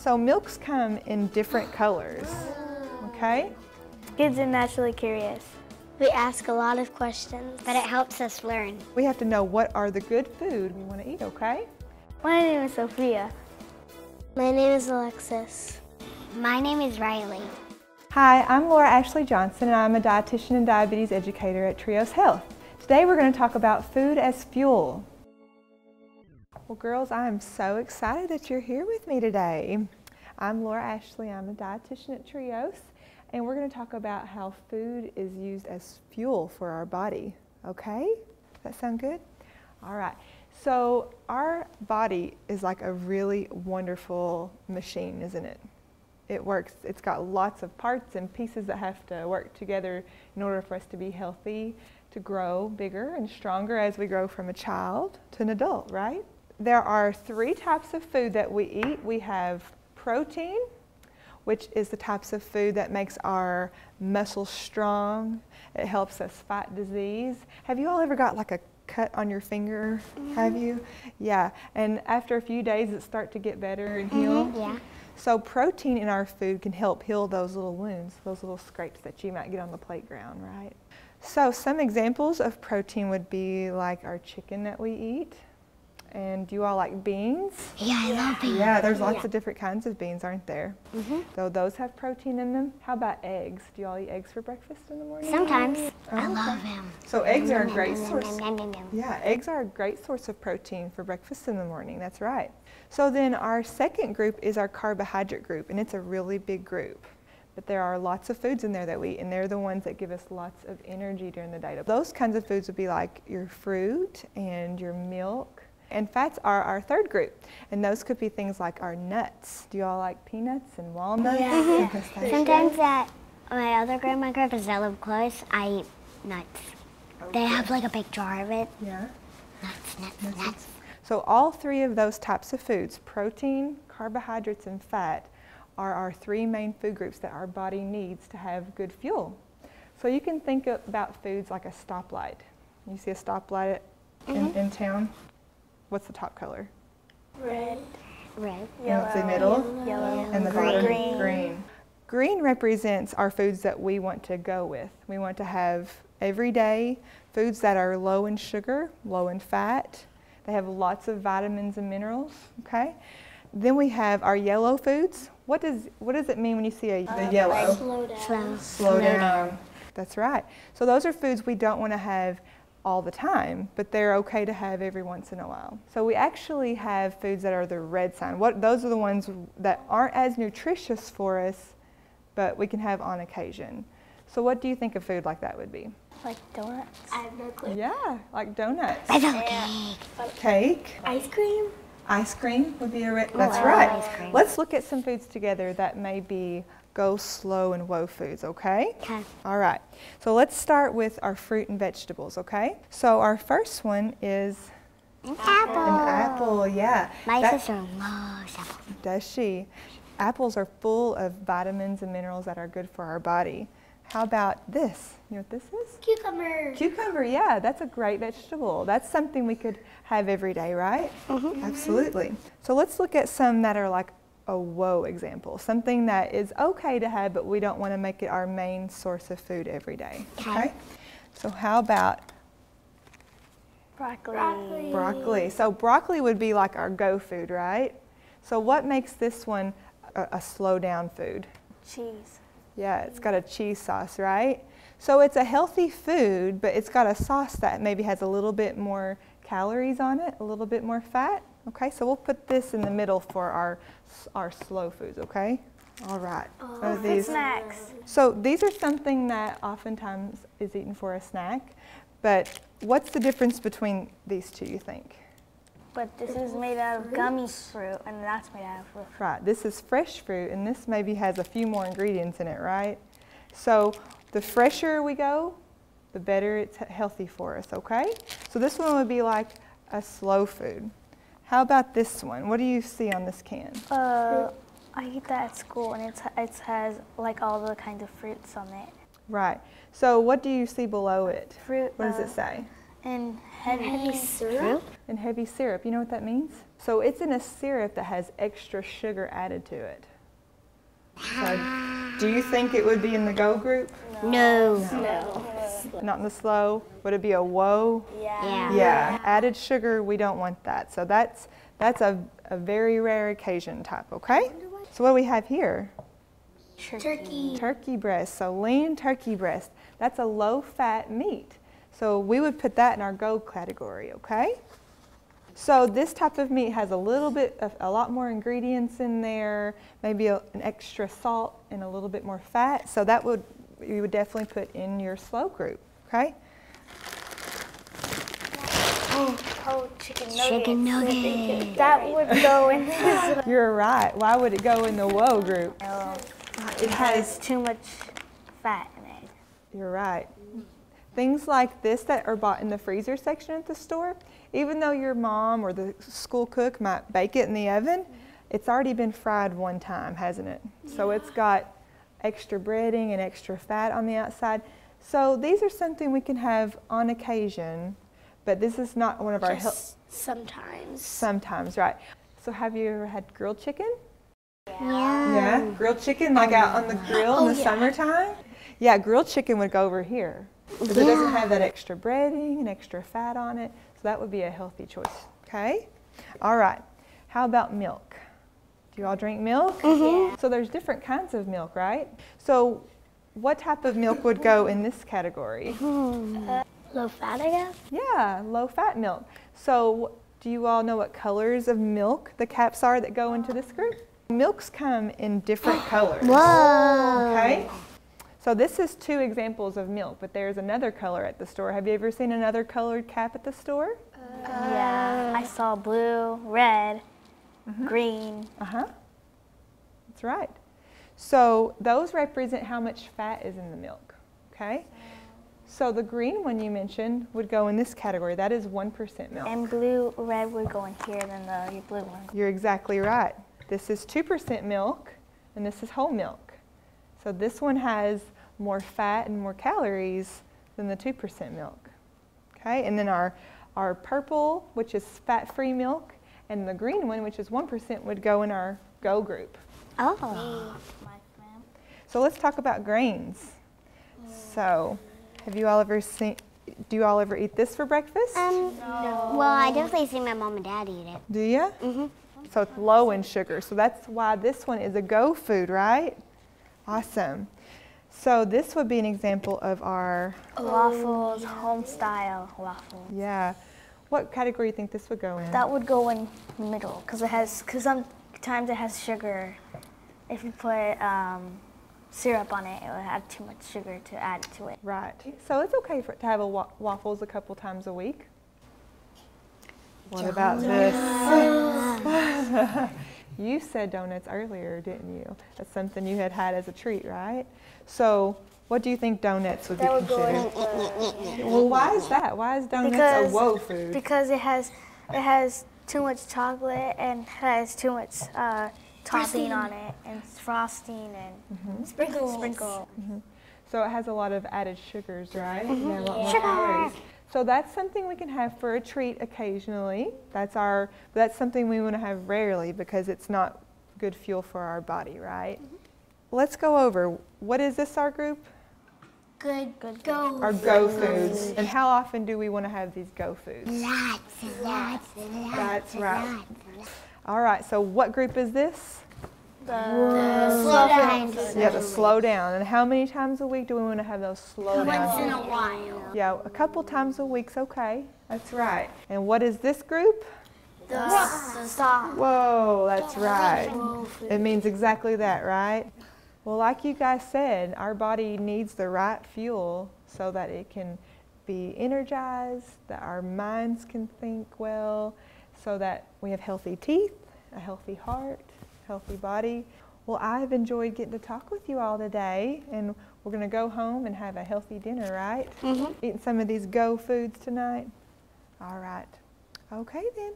So milks come in different colors, okay? Kids are naturally curious. We ask a lot of questions, but it helps us learn. We have to know what are the good food we want to eat, okay? My name is Sophia. My name is Alexis. My name is Rylee. Hi, I'm Laura Ashley Johnson, and I'm a dietitian and diabetes educator at Trios Health. Today we're going to talk about food as fuel. Well, girls, I am so excited that you're here with me today. I'm Laura Ashley. I'm a dietitian at Trios, and we're going to talk about how food is used as fuel for our body. Okay? Does that sound good? All right. So our body is like a really wonderful machine, isn't it? It works. It's got lots of parts and pieces that have to work together in order for us to be healthy, to grow bigger and stronger as we grow from a child to an adult, right? There are 3 types of food that we eat. We have protein, which is the types of food that makes our muscles strong. It helps us fight disease. Have you all ever got like a cut on your finger? Have you? Yeah. And after a few days it starts to get better and heal? Yeah. So protein in our food can help heal those little wounds, those little scrapes that you might get on the playground, right? So some examples of protein would be like our chicken that we eat. And do you all like beans? Yeah, I love beans. Yeah, there's lots of different kinds of beans, aren't there? Mm-hmm. So those have protein in them. How about eggs? Do you all eat eggs for breakfast in the morning? Sometimes. Oh, I love them. So eggs are a great source. Nom, nom, nom. Yeah, eggs are a great source of protein for breakfast in the morning. That's right. So then our second group is our carbohydrate group, and it's a really big group. But there are lots of foods in there that we eat, and they're the ones that give us lots of energy during the day. Those kinds of foods would be like your fruit and your milk. And fats are our third group, and those could be things like our nuts. Do you all like peanuts and walnuts? Yeah. And pistachios? Sometimes at my other grandma because I live close, I eat nuts. They have like a big jar of it. Yeah. Nuts. So all 3 of those types of foods, protein, carbohydrates, and fat, are our 3 main food groups that our body needs to have good fuel. So you can think about foods like a stoplight. You see a stoplight in town? What's the top color? Red. Red. And what's the middle? Yellow. And the Green. Green. Green represents our foods that we want to go with. We want to have everyday foods that are low in sugar, low in fat. They have lots of vitamins and minerals, okay? Then we have our yellow foods. What does it mean when you see the yellow? Slow down. Slow down. That's right. So those are foods we don't want to have all the time, but they're okay to have every once in a while. So we actually have foods that are the red sign. Those are the ones that aren't as nutritious for us, but we can have on occasion. So what do you think a food like that would be? Like donuts. I have no clue. Yeah, like donuts. I love cake. Cake. Ice cream. Ice cream would be a red. Oh, That's I right. love ice cream. Let's look at some foods together that may be go slow and whoa foods, okay? Okay. All right. So let's start with our fruit and vegetables, okay? So our first one is An apple. an apple, yeah. My That- sister loves apples. Does she? Apples are full of vitamins and minerals that are good for our body. How about this? You know what this is? Cucumber. Cucumber, yeah, that's a great vegetable. That's something we could have every day, right? Absolutely. So let's look at some that are like a whoa example, something that is okay to have, but we don't want to make it our main source of food every day. Okay? So how about Broccoli. broccoli? So broccoli would be like our go food, right? So what makes this one a slow down food? Cheese. Yeah, it's got a cheese sauce, right? So it's a healthy food, but it's got a sauce that maybe has a little bit more calories on it, a little bit more fat. Okay, so we'll put this in the middle for our slow foods, okay? All right. Are these Snacks. So these are something that oftentimes is eaten for a snack, but what's the difference between these two, you think? But this is made out of gummy fruit, and that's made out of fruit. Right, this is fresh fruit, and this maybe has a few more ingredients in it, right? So the fresher we go, the better it's healthy for us, okay? So this one would be like a slow food. How about this one? What do you see on this can? I eat that at school, and it has like all the kinds of fruits on it. Right. So what do you see below it? Fruit. What does it say? And heavy syrup? And heavy syrup. You know what that means? So it's in a syrup that has extra sugar added to it. So do you think it would be in the go group? No. Not in the slow? Would it be a whoa? Yeah. Yeah. Added sugar, we don't want that. So that's a very rare occasion type, okay? So what do we have here? Turkey. Turkey breast. So lean turkey breast. That's a low-fat meat. So we would put that in our go category, okay? So this type of meat has a lot more ingredients in there, maybe an extra salt and a little bit more fat. So that you would definitely put in your slow group, okay? Oh, chicken nuggets. Chicken nuggets. That would go in this. You're right. Why would it go in the whoa group? It has too much fat in it. You're right. Things like this that are bought in the freezer section at the store, even though your mom or the school cook might bake it in the oven, it's already been fried one time, hasn't it? So it's got extra breading and extra fat on the outside. So these are something we can have on occasion, but this is not one of our health. Sometimes. Sometimes, right. So have you ever had grilled chicken? Yeah. Yeah, grilled chicken like out on the grill in the summertime? Yeah, grilled chicken would go over here. Because it doesn't have that extra breading and extra fat on it. So that would be a healthy choice, okay? All right, how about milk? Do you all drink milk? Yeah. So there's different kinds of milk, right? So what type of milk would go in this category? Low fat, I guess? Yeah, low-fat milk. So do you all know what colors of milk the caps are that go into this group? Milks come in different colors. Whoa. Okay? So this is 2 examples of milk, but there's another color at the store. Have you ever seen another colored cap at the store? Yeah. I saw blue, red, green. That's right. So those represent how much fat is in the milk, okay? So the green one you mentioned would go in this category. That is 1% milk. And blue, red would go in here than the blue one. You're exactly right. This is 2% milk, and this is whole milk. So this one has more fat and more calories than the 2% milk. Okay, and then our purple, which is fat-free milk, and the green one, which is 1%, would go in our go group. Oh. So let's talk about grains. So, have you all ever seen? Do you all ever eat this for breakfast? No. Well, I definitely see my mom and dad eat it. Do you? Mm-hmm. So it's low in sugar. So that's why this one is a go food, right? Awesome. So this would be an example of our waffles, home style waffles. Yeah. What category do you think this would go in? That would go in the middle because sometimes it has sugar. If you put syrup on it, it would have too much sugar to add to it. Right. So it's okay to have waffles a couple times a week. What about this? You said donuts earlier, didn't you? That's something you had as a treat, right? So what do you think donuts would be considered? Well, why is that? Why is donuts a whoa food? Because it has too much chocolate and has too much topping on it and frosting and sprinkles. So it has a lot of added sugars, right? Yeah, a lot more calories. So that's something we can have for a treat occasionally. That's something we want to have rarely because it's not good fuel for our body, right? Let's go over. What is this, our group? Go. Our go foods. And how often do we want to have these go foods? Lots and lots and lots. That's right. All right, so what group is this? The slow down. Yeah, the slow down. And how many times a week do we want to have those slow down? Once in a while. Yeah, a couple times a week's okay. That's right. And what is this group? The stop. Whoa, that's right. It means exactly that, right? Well, like you guys said, our body needs the right fuel so that it can be energized, that our minds can think well, so that we have healthy teeth, a healthy heart, healthy body. Well, I've enjoyed getting to talk with you all today, and we're going to go home and have a healthy dinner, right? Eating some of these go foods tonight. All right. Okay then.